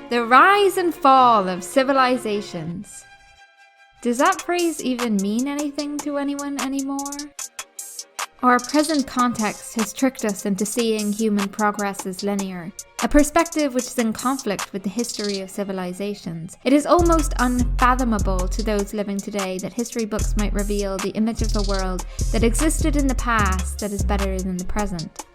The rise and fall of civilizations. Does that phrase even mean anything to anyone anymore? Our present context has tricked us into seeing human progress as linear, a perspective which is in conflict with the history of civilizations. It is almost unfathomable to those living today that history books might reveal the image of a world that existed in the past that is better than the present.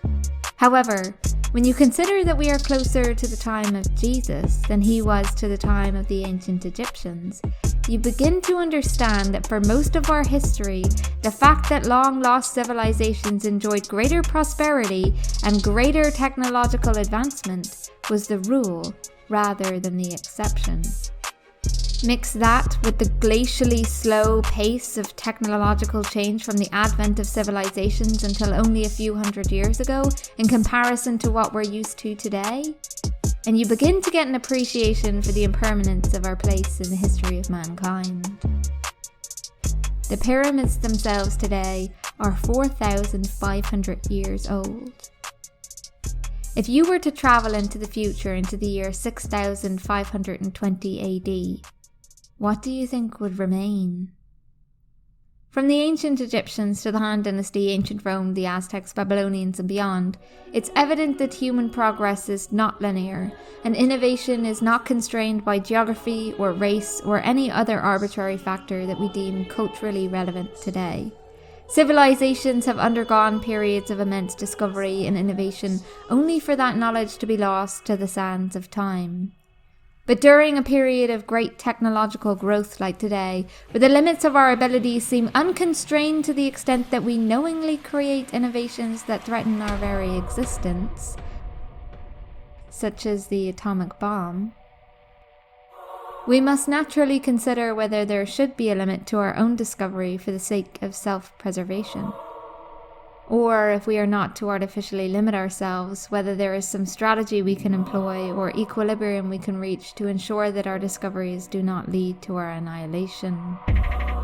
However, when you consider that we are closer to the time of Jesus than he was to the time of the ancient Egyptians, you begin to understand that for most of our history, the fact that long-lost civilizations enjoyed greater prosperity and greater technological advancement was the rule rather than the exception. Mix that with the glacially slow pace of technological change from the advent of civilizations until only a few hundred years ago in comparison to what we're used to today, and you begin to get an appreciation for the impermanence of our place in the history of mankind. The pyramids themselves today are 4,500 years old. If you were to travel into the future into the year 6520 AD, what do you think would remain? From the ancient Egyptians to the Han Dynasty, ancient Rome, the Aztecs, Babylonians and beyond, it's evident that human progress is not linear, and innovation is not constrained by geography or race or any other arbitrary factor that we deem culturally relevant today. Civilizations have undergone periods of immense discovery and innovation only for that knowledge to be lost to the sands of time. But during a period of great technological growth like today, where the limits of our abilities seem unconstrained to the extent that we knowingly create innovations that threaten our very existence, such as the atomic bomb, we must naturally consider whether there should be a limit to our own discovery for the sake of self-preservation. Or, if we are not to artificially limit ourselves, whether there is some strategy we can employ or equilibrium we can reach to ensure that our discoveries do not lead to our annihilation.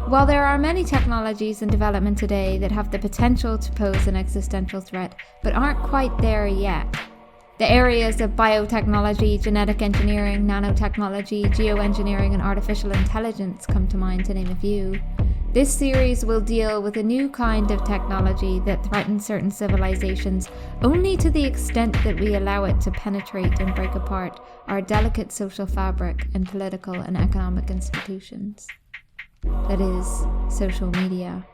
While there are many technologies in development today that have the potential to pose an existential threat, but aren't quite there yet, the areas of biotechnology, genetic engineering, nanotechnology, geoengineering, and artificial intelligence come to mind, to name a few. This series will deal with a new kind of technology that threatens certain civilizations only to the extent that we allow it to penetrate and break apart our delicate social fabric and political and economic institutions. That is, social media.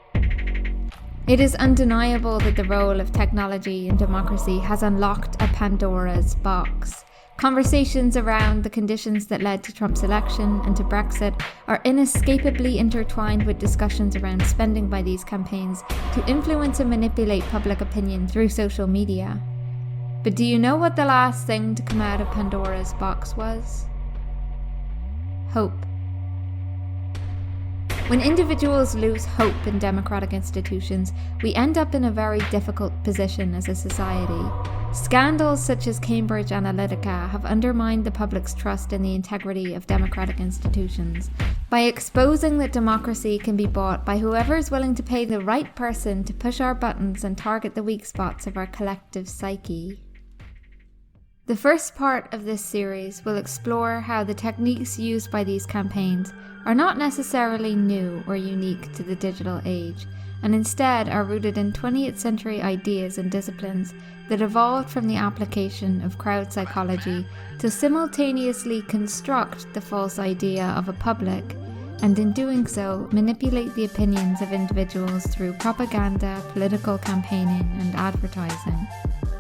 It is undeniable that the role of technology in democracy has unlocked a Pandora's box. Conversations around the conditions that led to Trump's election and to Brexit are inescapably intertwined with discussions around spending by these campaigns to influence and manipulate public opinion through social media. But do you know what the last thing to come out of Pandora's box was? Hope. When individuals lose hope in democratic institutions, we end up in a very difficult position as a society. Scandals such as Cambridge Analytica have undermined the public's trust in the integrity of democratic institutions by exposing that democracy can be bought by whoever is willing to pay the right person to push our buttons and target the weak spots of our collective psyche. The first part of this series will explore how the techniques used by these campaigns are not necessarily new or unique to the digital age, and instead are rooted in 20th century ideas and disciplines that evolved from the application of crowd psychology to simultaneously construct the false idea of a public, and in doing so, manipulate the opinions of individuals through propaganda, political campaigning, and advertising.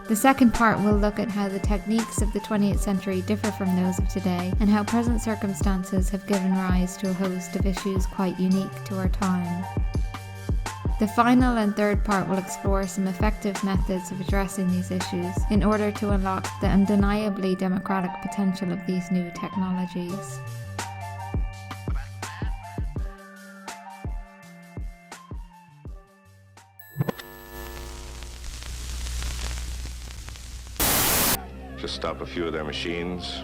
The second part will look at how the techniques of the 20th century differ from those of today, and how present circumstances have given rise to a host of issues quite unique to our time. The final and third part will explore some effective methods of addressing these issues in order to unlock the undeniably democratic potential of these new technologies. Just stop a few of their machines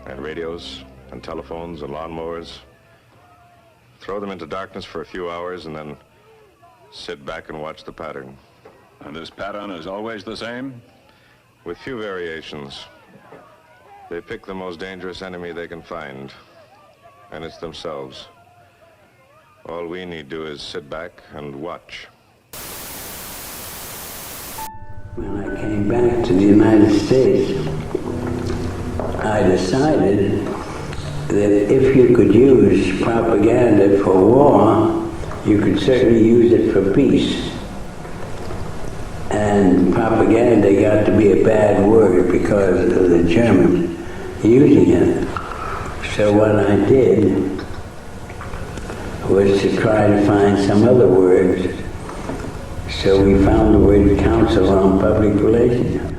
and radios and telephones and lawnmowers, throw them into darkness for a few hours, and then sit back and watch the pattern. And this pattern is always the same? With few variations. They pick the most dangerous enemy they can find, and it's themselves. All we need to do is sit back and watch. When I came back to the United States, I decided that if you could use propaganda for war, you could certainly use it for peace. And propaganda got to be a bad word because of the Germans using it. So what I did was to try to find some other words. So we found the word Council on Public Relations.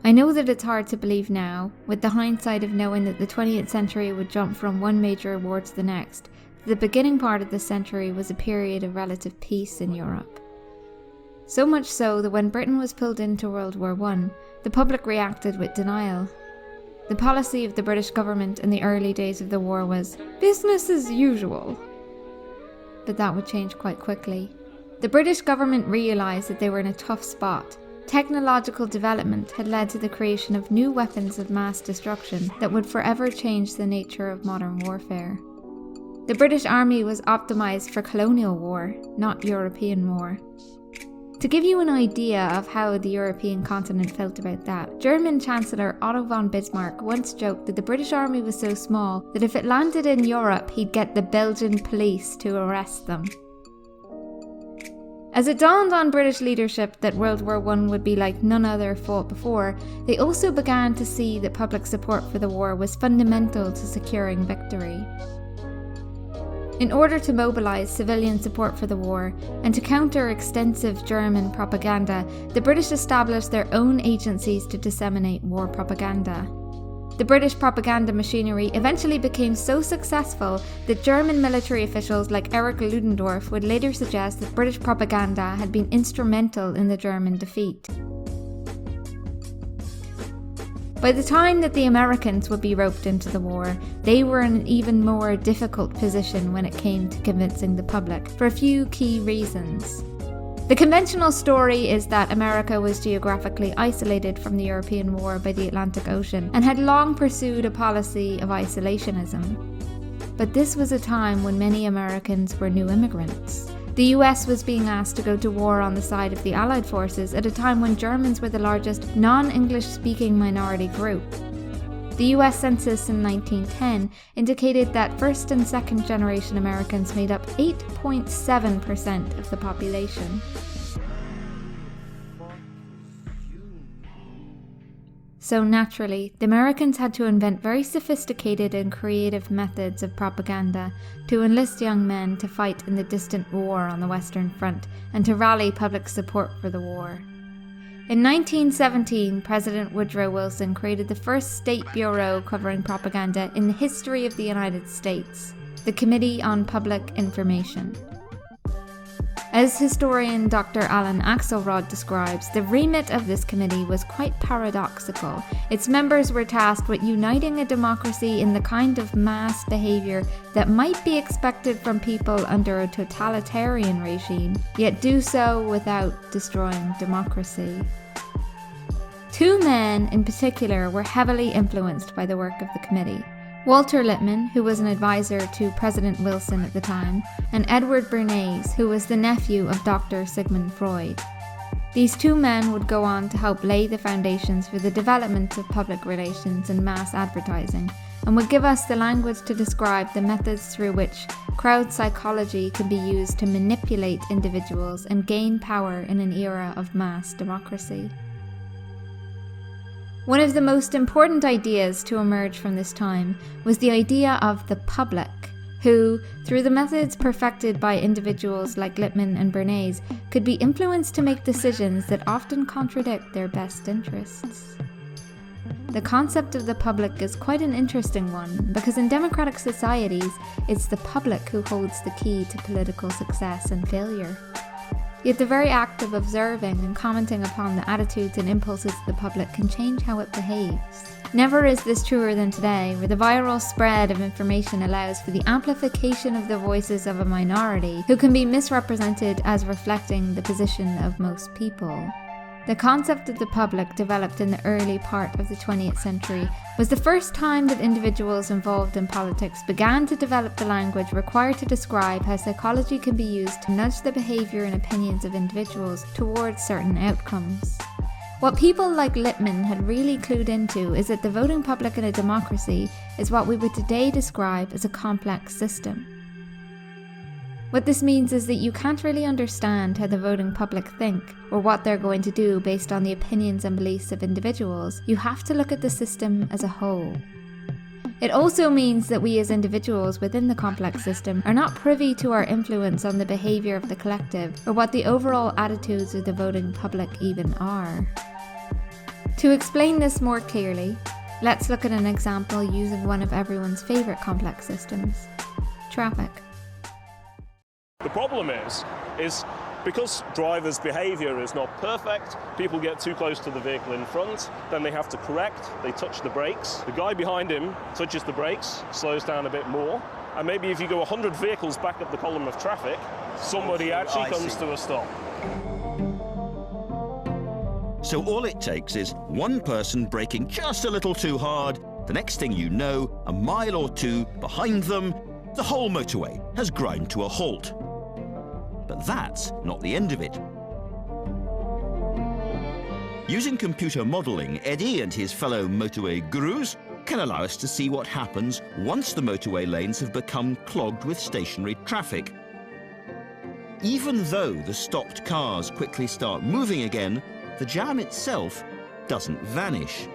I know that it's hard to believe now, with the hindsight of knowing that the 20th century would jump from one major war to the next. The beginning part of this century was a period of relative peace in Europe. So much so that when Britain was pulled into World War I, the public reacted with denial. The policy of the British government in the early days of the war was business as usual. But that would change quite quickly. The British government realised that they were in a tough spot. Technological development had led to the creation of new weapons of mass destruction that would forever change the nature of modern warfare. The British Army was optimised for colonial war, not European war. To give you an idea of how the European continent felt about that, German Chancellor Otto von Bismarck once joked that the British Army was so small that if it landed in Europe, he'd get the Belgian police to arrest them. As it dawned on British leadership that World War I would be like none other fought before, they also began to see that public support for the war was fundamental to securing victory. In order to mobilise civilian support for the war and to counter extensive German propaganda, the British established their own agencies to disseminate war propaganda. The British propaganda machinery eventually became so successful that German military officials like Erich Ludendorff would later suggest that British propaganda had been instrumental in the German defeat. By the time that the Americans would be roped into the war, they were in an even more difficult position when it came to convincing the public, for a few key reasons. The conventional story is that America was geographically isolated from the European war by the Atlantic Ocean and had long pursued a policy of isolationism. But this was a time when many Americans were new immigrants. The US was being asked to go to war on the side of the Allied forces at a time when Germans were the largest non-English speaking minority group. The US Census in 1910 indicated that first and second generation Americans made up 8.7% of the population. So naturally, the Americans had to invent very sophisticated and creative methods of propaganda to enlist young men to fight in the distant war on the Western Front and to rally public support for the war. In 1917, President Woodrow Wilson created the first state bureau covering propaganda in the history of the United States, the Committee on Public Information. As historian Dr. Alan Axelrod describes, the remit of this committee was quite paradoxical. Its members were tasked with uniting a democracy in the kind of mass behaviour that might be expected from people under a totalitarian regime, yet do so without destroying democracy. Two men in particular were heavily influenced by the work of the committee. Walter Lippmann, who was an advisor to President Wilson at the time, and Edward Bernays, who was the nephew of Dr. Sigmund Freud. These two men would go on to help lay the foundations for the development of public relations and mass advertising, and would give us the language to describe the methods through which crowd psychology can be used to manipulate individuals and gain power in an era of mass democracy. One of the most important ideas to emerge from this time was the idea of the public, who, through the methods perfected by individuals like Lippmann and Bernays, could be influenced to make decisions that often contradict their best interests. The concept of the public is quite an interesting one, because in democratic societies, it's the public who holds the key to political success and failure. Yet the very act of observing and commenting upon the attitudes and impulses of the public can change how it behaves. Never is this truer than today, where the viral spread of information allows for the amplification of the voices of a minority who can be misrepresented as reflecting the position of most people. The concept of the public, developed in the early part of the 20th century, was the first time that individuals involved in politics began to develop the language required to describe how psychology can be used to nudge the behaviour and opinions of individuals towards certain outcomes. What people like Lippmann had really clued into is that the voting public in a democracy is what we would today describe as a complex system. What this means is that you can't really understand how the voting public think or what they're going to do based on the opinions and beliefs of individuals. You have to look at the system as a whole. It also means that we as individuals within the complex system are not privy to our influence on the behaviour of the collective or what the overall attitudes of the voting public even are. To explain this more clearly, let's look at an example using one of everyone's favourite complex systems: traffic. The problem is because drivers' behaviour is not perfect, people get too close to the vehicle in front, then they have to correct, they touch the brakes. The guy behind him touches the brakes, slows down a bit more, and maybe if you go 100 vehicles back up the column of traffic, somebody actually comes to a stop. So all it takes is one person braking just a little too hard. The next thing you know, a mile or two behind them, the whole motorway has ground to a halt. But that's not the end of it. Using computer modelling, Eddie and his fellow motorway gurus can allow us to see what happens once the motorway lanes have become clogged with stationary traffic. Even though the stopped cars quickly start moving again, the jam itself doesn't vanish.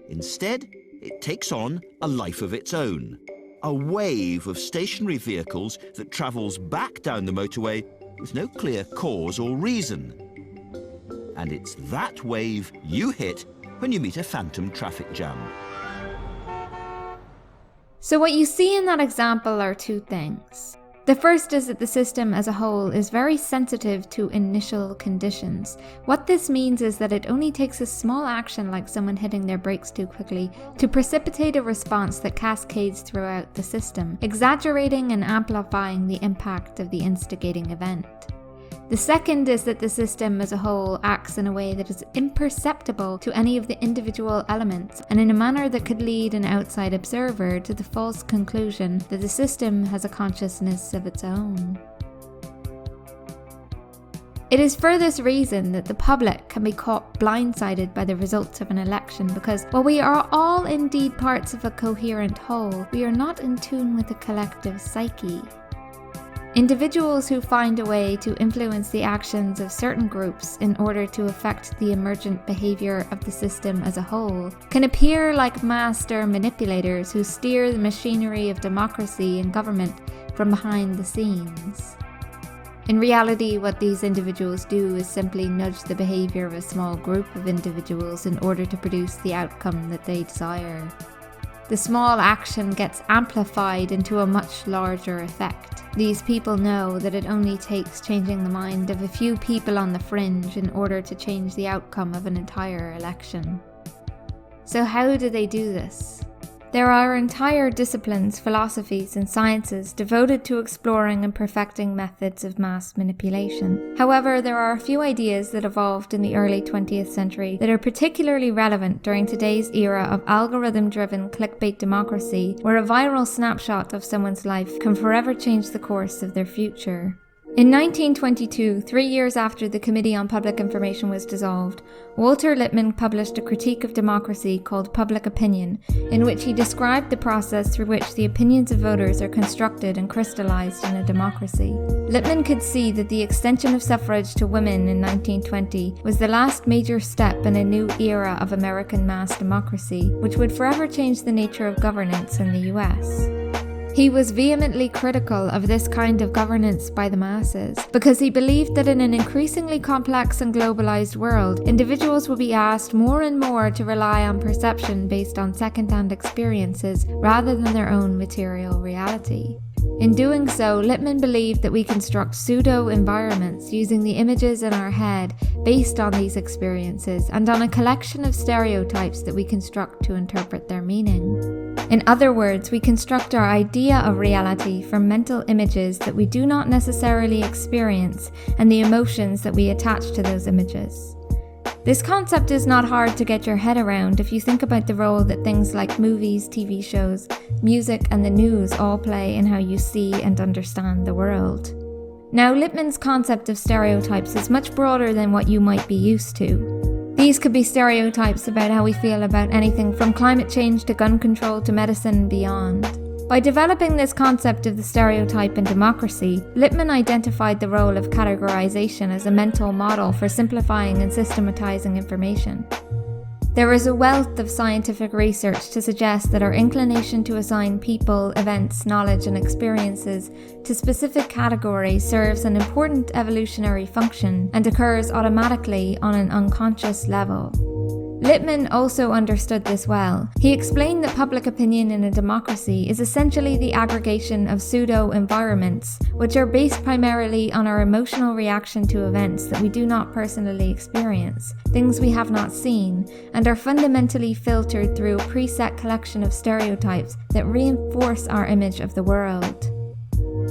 Instead, it takes on a life of its own. A wave of stationary vehicles that travels back down the motorway with no clear cause or reason. And it's that wave you hit when you meet a phantom traffic jam. So what you see in that example are two things. The first is that the system as a whole is very sensitive to initial conditions. What this means is that it only takes a small action, like someone hitting their brakes too quickly, to precipitate a response that cascades throughout the system, exaggerating and amplifying the impact of the instigating event. The second is that the system as a whole acts in a way that is imperceptible to any of the individual elements, and in a manner that could lead an outside observer to the false conclusion that the system has a consciousness of its own. It is for this reason that the public can be caught blindsided by the results of an election, because while we are all indeed parts of a coherent whole, we are not in tune with the collective psyche. Individuals who find a way to influence the actions of certain groups in order to affect the emergent behaviour of the system as a whole can appear like master manipulators who steer the machinery of democracy and government from behind the scenes. In reality, what these individuals do is simply nudge the behaviour of a small group of individuals in order to produce the outcome that they desire. The small action gets amplified into a much larger effect. These people know that it only takes changing the mind of a few people on the fringe in order to change the outcome of an entire election. So how do they do this? There are entire disciplines, philosophies, and sciences devoted to exploring and perfecting methods of mass manipulation. However, there are a few ideas that evolved in the early 20th century that are particularly relevant during today's era of algorithm-driven clickbait democracy, where a viral snapshot of someone's life can forever change the course of their future. In 1922, 3 years after the Committee on Public Information was dissolved, Walter Lippmann published a critique of democracy called Public Opinion, in which he described the process through which the opinions of voters are constructed and crystallized in a democracy. Lippmann could see that the extension of suffrage to women in 1920 was the last major step in a new era of American mass democracy, which would forever change the nature of governance in the US. He was vehemently critical of this kind of governance by the masses, because he believed that in an increasingly complex and globalized world, individuals would be asked more and more to rely on perception based on second-hand experiences rather than their own material reality. In doing so, Lippmann believed that we construct pseudo-environments using the images in our head based on these experiences and on a collection of stereotypes that we construct to interpret their meaning. In other words, we construct our idea of reality from mental images that we do not necessarily experience and the emotions that we attach to those images. This concept is not hard to get your head around if you think about the role that things like movies, TV shows, music, and the news all play in how you see and understand the world. Now, Lippmann's concept of stereotypes is much broader than what you might be used to. These could be stereotypes about how we feel about anything from climate change to gun control to medicine and beyond. By developing this concept of the stereotype in democracy, Lippmann identified the role of categorization as a mental model for simplifying and systematizing information. There is a wealth of scientific research to suggest that our inclination to assign people, events, knowledge, and experiences to specific categories serves an important evolutionary function and occurs automatically on an unconscious level. Lippmann also understood this well. He explained that public opinion in a democracy is essentially the aggregation of pseudo-environments, which are based primarily on our emotional reaction to events that we do not personally experience, things we have not seen, and are fundamentally filtered through a preset collection of stereotypes that reinforce our image of the world.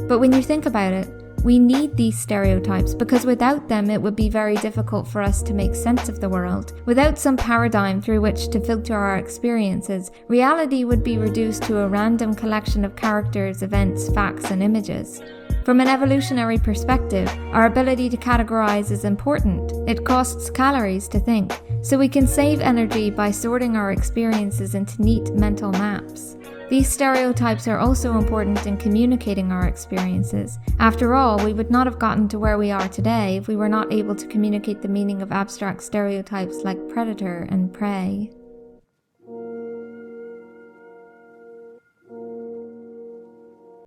But when you think about it, we need these stereotypes because without them it would be very difficult for us to make sense of the world. Without some paradigm through which to filter our experiences, reality would be reduced to a random collection of characters, events, facts, and images. From an evolutionary perspective, our ability to categorize is important. It costs calories to think, so we can save energy by sorting our experiences into neat mental maps. These stereotypes are also important in communicating our experiences. After all, we would not have gotten to where we are today if we were not able to communicate the meaning of abstract stereotypes like predator and prey.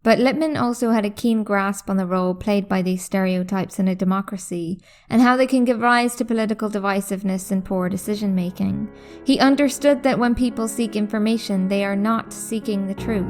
But Lippmann also had a keen grasp on the role played by these stereotypes in a democracy, and how they can give rise to political divisiveness and poor decision-making. He understood that when people seek information, they are not seeking the truth.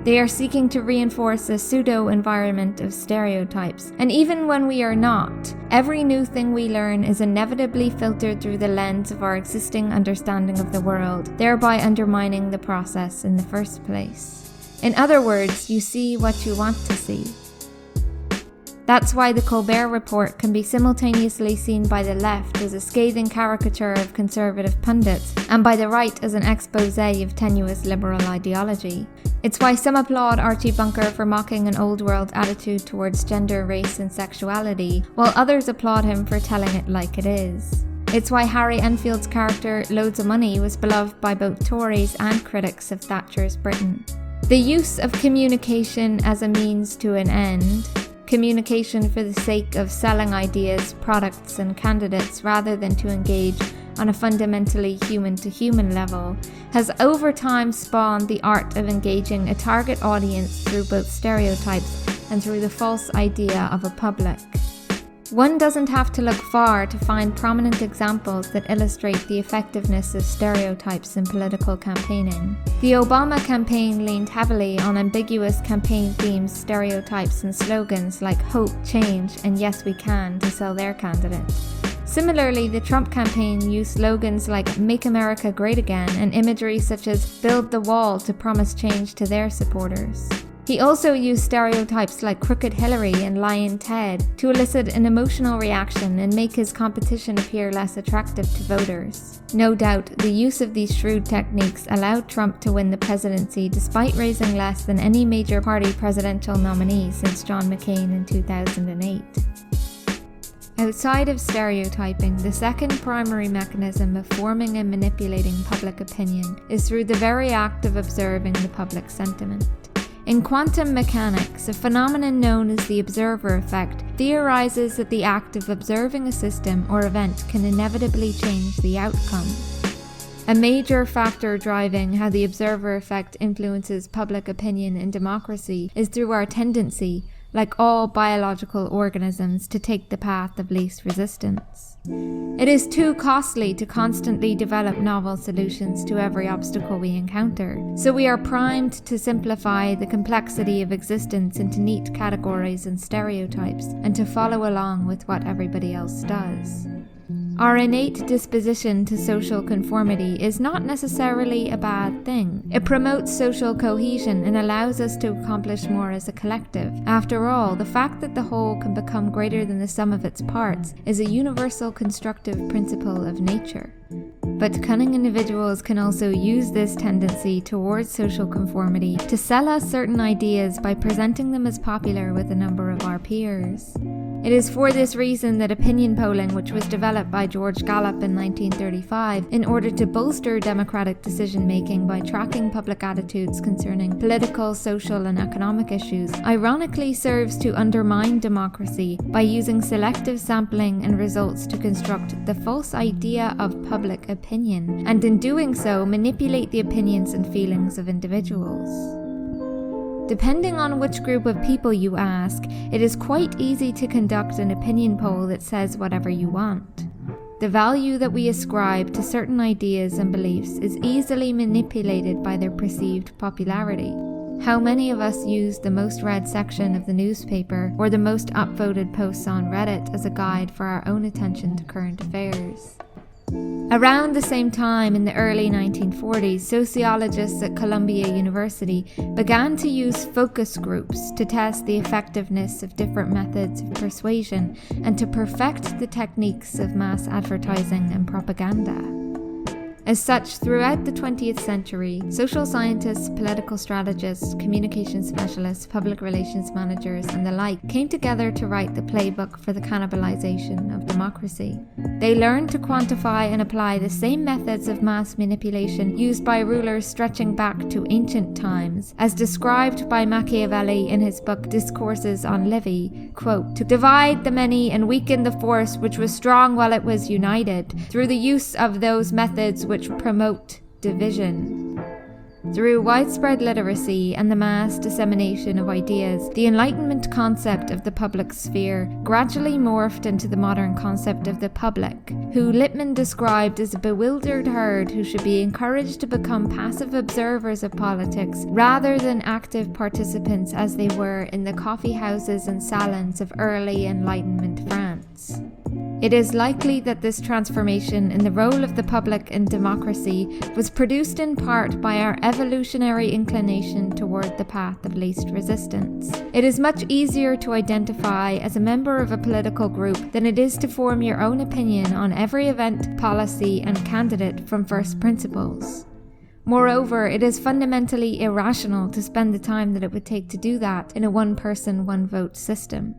They are seeking to reinforce a pseudo-environment of stereotypes. And even when we are not, every new thing we learn is inevitably filtered through the lens of our existing understanding of the world, thereby undermining the process in the first place. In other words, you see what you want to see. That's why the Colbert Report can be simultaneously seen by the left as a scathing caricature of conservative pundits, and by the right as an exposé of tenuous liberal ideology. It's why some applaud Archie Bunker for mocking an old-world attitude towards gender, race, and sexuality, while others applaud him for telling it like it is. It's why Harry Enfield's character, Loads of Money, was beloved by both Tories and critics of Thatcher's Britain. The use of communication as a means to an end, communication for the sake of selling ideas, products, and candidates rather than to engage on a fundamentally human-to-human level, has over time spawned the art of engaging a target audience through both stereotypes and through the false idea of a public. One doesn't have to look far to find prominent examples that illustrate the effectiveness of stereotypes in political campaigning. The Obama campaign leaned heavily on ambiguous campaign themes, stereotypes, and slogans like hope, change, and yes we can to sell their candidate. Similarly, the Trump campaign used slogans like Make America Great Again and imagery such as Build the Wall to promise change to their supporters. He also used stereotypes like Crooked Hillary and Lying Ted to elicit an emotional reaction and make his competition appear less attractive to voters. No doubt, the use of these shrewd techniques allowed Trump to win the presidency despite raising less than any major party presidential nominee since John McCain in 2008. Outside of stereotyping, the second primary mechanism of forming and manipulating public opinion is through the very act of observing the public sentiment. In quantum mechanics, a phenomenon known as the observer effect theorizes that the act of observing a system or event can inevitably change the outcome. A major factor driving how the observer effect influences public opinion in democracy is through our tendency, like all biological organisms, to take the path of least resistance. It is too costly to constantly develop novel solutions to every obstacle we encounter, so we are primed to simplify the complexity of existence into neat categories and stereotypes, and to follow along with what everybody else does. Our innate disposition to social conformity is not necessarily a bad thing. It promotes social cohesion and allows us to accomplish more as a collective. After all, the fact that the whole can become greater than the sum of its parts is a universal constructive principle of nature. But cunning individuals can also use this tendency towards social conformity to sell us certain ideas by presenting them as popular with a number of our peers. It is for this reason that opinion polling, which was developed by George Gallup in 1935 in order to bolster democratic decision-making by tracking public attitudes concerning political, social, and economic issues, ironically serves to undermine democracy by using selective sampling and results to construct the false idea of public opinion, and in doing so manipulate the opinions and feelings of individuals. Depending on which group of people you ask, it is quite easy to conduct an opinion poll that says whatever you want. The value that we ascribe to certain ideas and beliefs is easily manipulated by their perceived popularity. How many of us use the most read section of the newspaper or the most upvoted posts on Reddit as a guide for our own attention to current affairs? Around the same time, in the early 1940s, sociologists at Columbia University began to use focus groups to test the effectiveness of different methods of persuasion and to perfect the techniques of mass advertising and propaganda. As such, throughout the 20th century, social scientists, political strategists, communication specialists, public relations managers, and the like came together to write the playbook for the cannibalization of democracy. They learned to quantify and apply the same methods of mass manipulation used by rulers stretching back to ancient times, as described by Machiavelli in his book Discourses on Livy, quote, "to divide the many and weaken the force which was strong while it was united, through the use of those methods which promote division." Through widespread literacy and the mass dissemination of ideas, the Enlightenment concept of the public sphere gradually morphed into the modern concept of the public, who Lippmann described as a bewildered herd who should be encouraged to become passive observers of politics rather than active participants as they were in the coffee houses and salons of early Enlightenment France. It is likely that this transformation in the role of the public in democracy was produced in part by our evolutionary inclination toward the path of least resistance. It is much easier to identify as a member of a political group than it is to form your own opinion on every event, policy, and candidate from first principles. Moreover, it is fundamentally irrational to spend the time that it would take to do that in a one-person, one-vote system.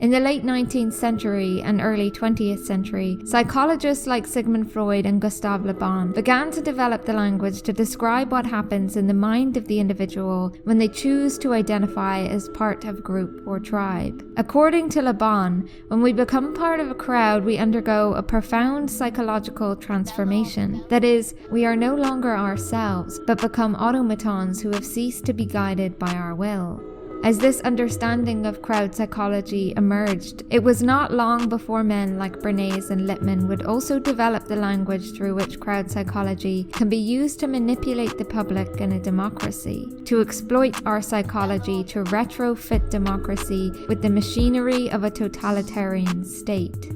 In the late 19th century and early 20th century, psychologists like Sigmund Freud and Gustave Le Bon began to develop the language to describe what happens in the mind of the individual when they choose to identify as part of a group or tribe. According to Le Bon, when we become part of a crowd, we undergo a profound psychological transformation. That is, we are no longer ourselves, but become automatons who have ceased to be guided by our will. As this understanding of crowd psychology emerged, it was not long before men like Bernays and Lippmann would also develop the language through which crowd psychology can be used to manipulate the public in a democracy, to exploit our psychology to retrofit democracy with the machinery of a totalitarian state.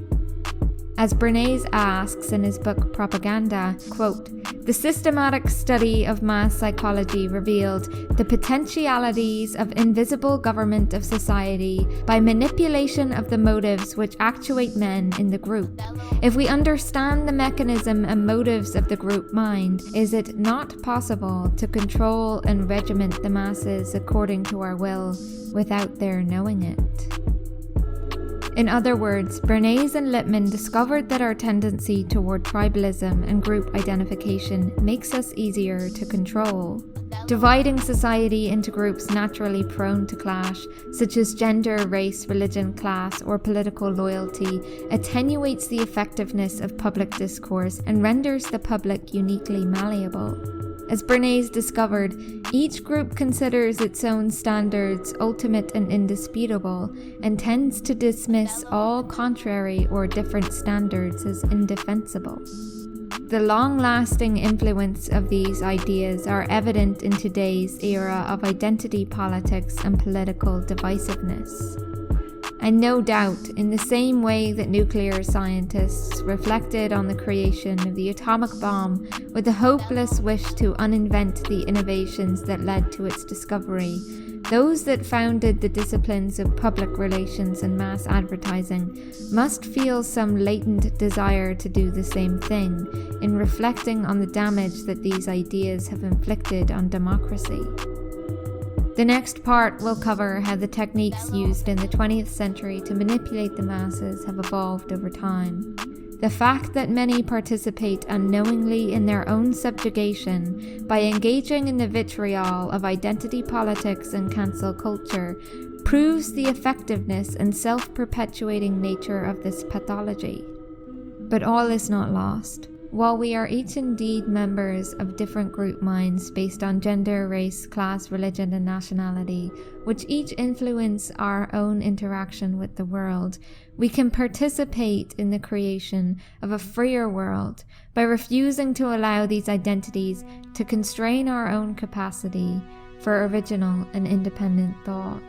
As Bernays asks in his book Propaganda, quote, "The systematic study of mass psychology revealed the potentialities of invisible government of society by manipulation of the motives which actuate men in the group. If we understand the mechanism and motives of the group mind, is it not possible to control and regiment the masses according to our will without their knowing it?" In other words, Bernays and Lippmann discovered that our tendency toward tribalism and group identification makes us easier to control. Dividing society into groups naturally prone to clash, such as gender, race, religion, class, or political loyalty, attenuates the effectiveness of public discourse and renders the public uniquely malleable. As Bernays discovered, each group considers its own standards ultimate and indisputable, and tends to dismiss all contrary or different standards as indefensible. The long-lasting influence of these ideas are evident in today's era of identity politics and political divisiveness. And no doubt, in the same way that nuclear scientists reflected on the creation of the atomic bomb with the hopeless wish to uninvent the innovations that led to its discovery, those that founded the disciplines of public relations and mass advertising must feel some latent desire to do the same thing in reflecting on the damage that these ideas have inflicted on democracy. The next part will cover how the techniques used in the 20th century to manipulate the masses have evolved over time. The fact that many participate unknowingly in their own subjugation by engaging in the vitriol of identity politics and cancel culture proves the effectiveness and self-perpetuating nature of this pathology. But all is not lost. While we are each indeed members of different group minds based on gender, race, class, religion, and nationality, which each influence our own interaction with the world, we can participate in the creation of a freer world by refusing to allow these identities to constrain our own capacity for original and independent thought.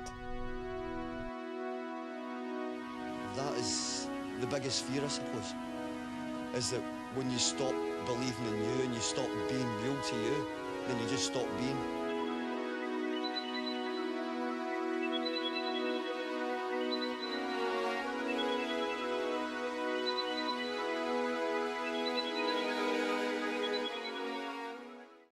That is the biggest fear, I suppose, is that when you stop believing in you and you stop being real to you, then you just stop being.